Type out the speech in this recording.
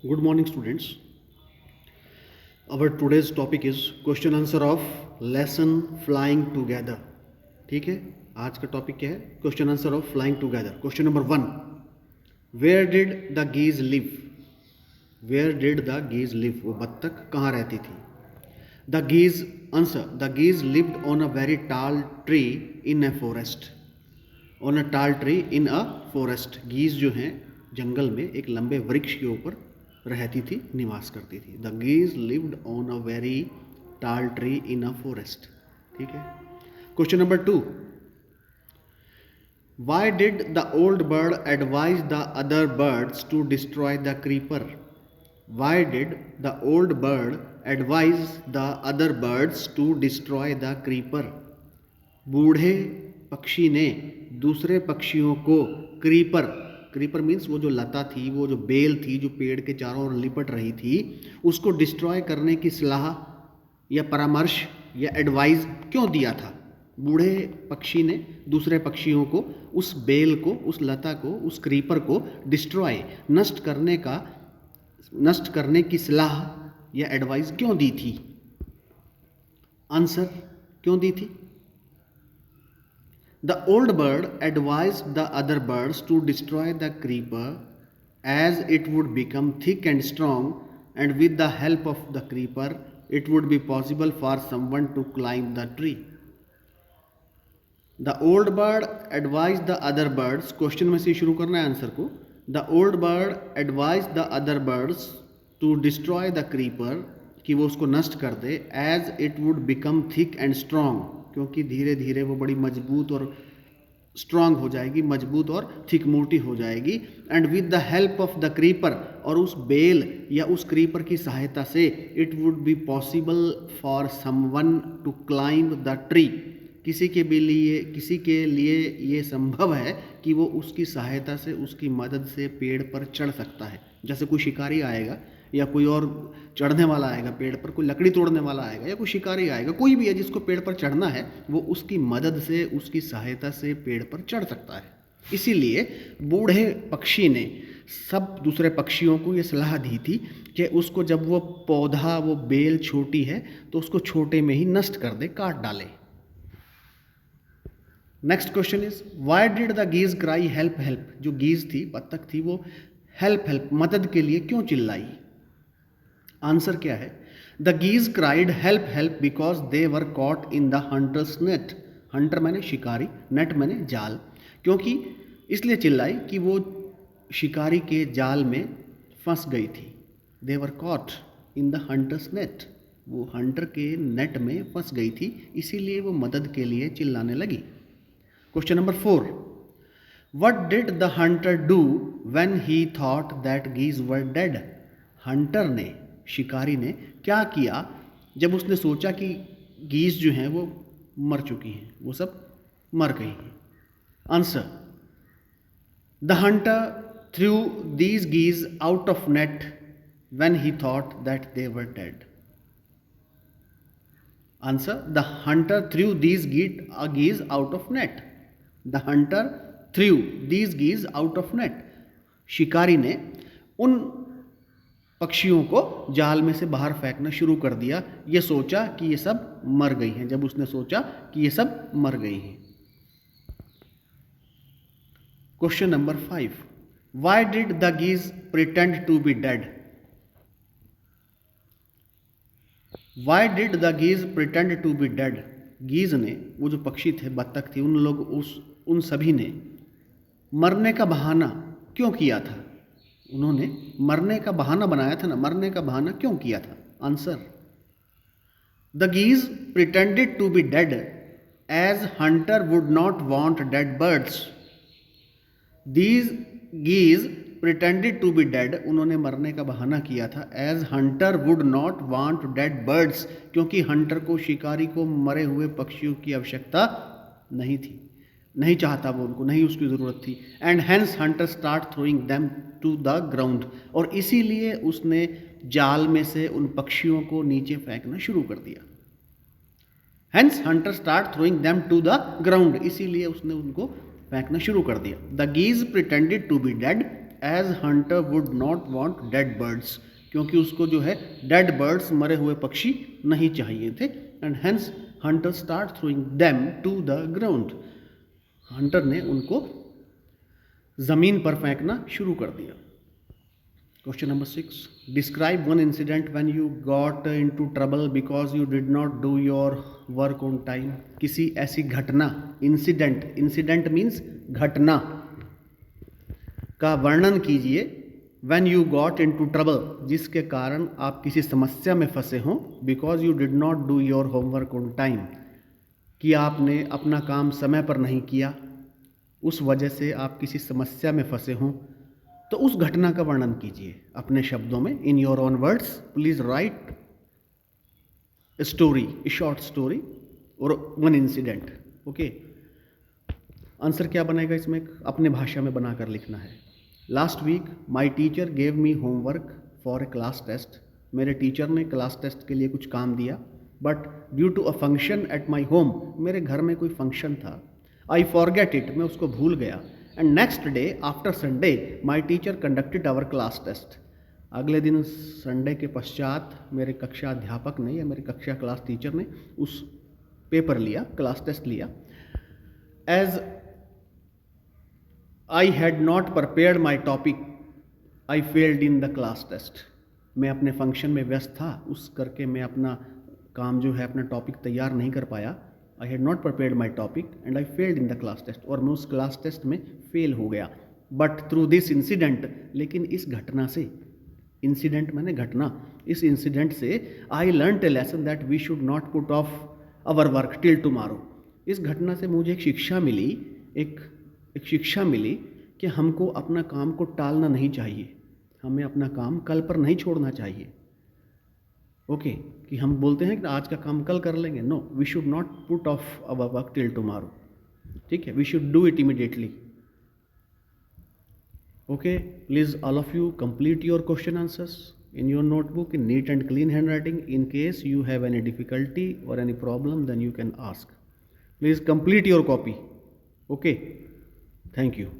Good morning, students. Our today's topic is question answer of lesson flying together. ठीक है, आज का topic क्या है? Question answer of flying together. Question number 1. Where did the geese live? Where did the geese live? वो बत्तख कहाँ रहती थी? The geese answer, the geese lived on a very tall tree in a forest. On a tall tree in a forest. गीज जो हैं जंगल में एक लंबे वृक्ष के ऊपर रहती थी, निवास करती थी. The geese lived on a very tall tree in a forest. ठीक है. Question number 2. Why did the old bird advise the other birds to destroy the creeper? Why did the old bird advise the other birds to destroy the creeper? बूढ़े पक्षी ने दूसरे पक्षियों को creeper, creeper means वो जो लता थी, वो जो बेल थी जो पेड़ के चारों ओर लिपट रही थी, उसको डिस्ट्रॉय करने की सलाह या परामर्श या एडवाइस क्यों दिया था? बूढ़े पक्षी ने दूसरे पक्षियों को उस बेल को, उस लता को, उस क्रीपर को डिस्ट्रॉय, नष्ट करने की सलाह या एडवाइस क्यों दी थी? आंसर, क्यों दी थी? The old bird advised the other birds to destroy the creeper as it would become thick and strong, and with the help of the creeper it would be possible for someone to climb the tree. The old bird advised the other birds, question में से शुरू करना है answer को. The old bird advised the other birds to destroy the creeper, कि वो उसको नष्ट कर दे, as it would become thick and strong, क्योंकि धीरे धीरे वो बड़ी मजबूत और स्ट्रांग हो जाएगी, मजबूत और थिक मोटी हो जाएगी. And with the help of the creeper, और उस बेल या उस क्रीपर की सहायता से, it would be possible for someone to climb the tree, किसी के लिए ये संभव है कि वो उसकी सहायता से, उसकी मदद से पेड़ पर चढ़ सकता है. जैसे कोई शिकारी आएगा या कोई और चढ़ने वाला आएगा पेड़ पर, कोई लकड़ी तोड़ने वाला आएगा या कोई शिकारी आएगा, कोई भी है जिसको पेड़ पर चढ़ना है, वो उसकी मदद से, उसकी सहायता से पेड़ पर चढ़ सकता है. इसीलिए बूढ़े पक्षी ने सब दूसरे पक्षियों को ये सलाह दी थी कि उसको, जब वो पौधा, वो बेल छोटी है तो उसको छोटे में ही नष्ट कर दे, काट डाले. Next question is, why did the गीज cry help help? जो गीज थी, बत्तख थी, वो हेल्प हेल्प, मदद के लिए क्यों चिल्लाई? आंसर क्या है? The geese cried help help because they were caught in the hunter's net. Hunter मैंने शिकारी, नेट मैंने जाल. क्योंकि इसलिए चिल्लाई कि वो शिकारी के जाल में फंस गई थी. They were caught in the hunter's net, वो हंटर के नेट में फंस गई थी, इसीलिए वो मदद के लिए चिल्लाने लगी. Question number 4. What did the hunter do when he thought that geese were dead? Hunter ने, शिकारी ने क्या किया जब उसने सोचा कि गीज जो हैं वो मर चुकी हैं, वो सब मर गई हैं? Answer, the hunter threw these geese out of net when he thought that they were dead. Answer, the hunter threw these geese out of net. The hunter threw these geese out of net. शिकारी ने उन पक्षियों को जाल में से बाहर फेंकना शुरू कर दिया, ये सोचा कि ये सब मर गई हैं, जब उसने सोचा कि ये सब मर गई हैं. Question number 5. Why did the geese pretend to be dead? Why did the geese pretend to be dead? गीज ने, वो जो पक्षी थे, बत्तख थी, उन सभी ने मरने का बहाना क्यों किया था? उन्होंने मरने का बहाना बनाया था ना, मरने का बहाना क्यों किया था? Answer, the geese pretended to be dead as hunter would not want dead birds. These geese pretended to be dead, उन्होंने मरने का बहाना किया था, as hunter would not want dead birds, क्योंकि हंटर को, शिकारी को मरे हुए पक्षियों की आवश्यकता नहीं थी, नहीं चाहता वो, उनको नहीं उसकी ज़रूरत थी. And hence hunter start throwing them to the ground, और इसीलिए उसने जाल में से उन पक्षियों को नीचे फेंकना शुरू कर दिया. Hence hunter start throwing them to the ground, इसीलिए उसने उनको फेंकना शुरू कर दिया. The geese pretended to be dead as hunter would not want dead birds, क्योंकि उसको जो है डेड बर्ड्स, मरे हुए पक्षी नहीं चाहिए थे. And hence hunter start throwing them to the ground. Hunter ने उनको ज़मीन पर फेंकना शुरू कर दिया. Question number 6. Describe one incident when you got into trouble because you did not do your work on time. किसी ऐसी घटना, इंसिडेंट मीन्स घटना, का वर्णन कीजिए when you got into trouble, जिसके कारण आप किसी समस्या में फंसे हों. Because you did not do your homework on time, कि आपने अपना काम समय पर नहीं किया, उस वजह से आप किसी समस्या में फंसे हों. तो उस घटना का वर्णन कीजिए अपने शब्दों में. In your own words please write story, short story और वन इंसिडेंट. ओके, आंसर क्या बनेगा इसमें? अपने भाषा में बनाकर लिखना है. Last week my teacher gave me homework for a class test. मेरे टीचर ने क्लास टेस्ट के लिए कुछ काम दिया. But due to a function at my home, मेरे घर में कोई फंक्शन था. आई फॉरगेट इट, मैं उसको भूल गया. And next day after Sunday my teacher conducted our class test. अगले दिन संडे के पश्चात मेरे कक्षा अध्यापक ने या मेरे कक्षा क्लास टीचर ने उस पेपर लिया, क्लास टेस्ट लिया. As I had not prepared my topic I failed in the class test. मैं अपने फंक्शन में व्यस्त था, उस करके मैं अपना काम जो है, अपना टॉपिक तैयार नहीं कर पाया. I had not prepared my topic and I failed in the class test, और मैं उस क्लास टेस्ट में फेल हो गया. बट थ्रू दिस इंसिडेंट, लेकिन इस घटना से, इंसिडेंट मैंने घटना, इस इंसिडेंट से I learn a lesson that we should not put off our work till tomorrow. इस घटना से मुझे एक शिक्षा मिली, एक शिक्षा मिली कि हमको अपना काम को टालना नहीं चाहिए, हमें अपना काम कल पर नहीं छोड़ना चाहिए. ओके, कि हम बोलते हैं कि आज का काम कल कर लेंगे. No, we should not put off our work till tomorrow. ठीक है, we should do it immediately. Okay, please all of you complete your question answers in your notebook in neat and clean handwriting. In case you have any difficulty or any problem, then you can ask. Please complete your copy. Okay, thank you.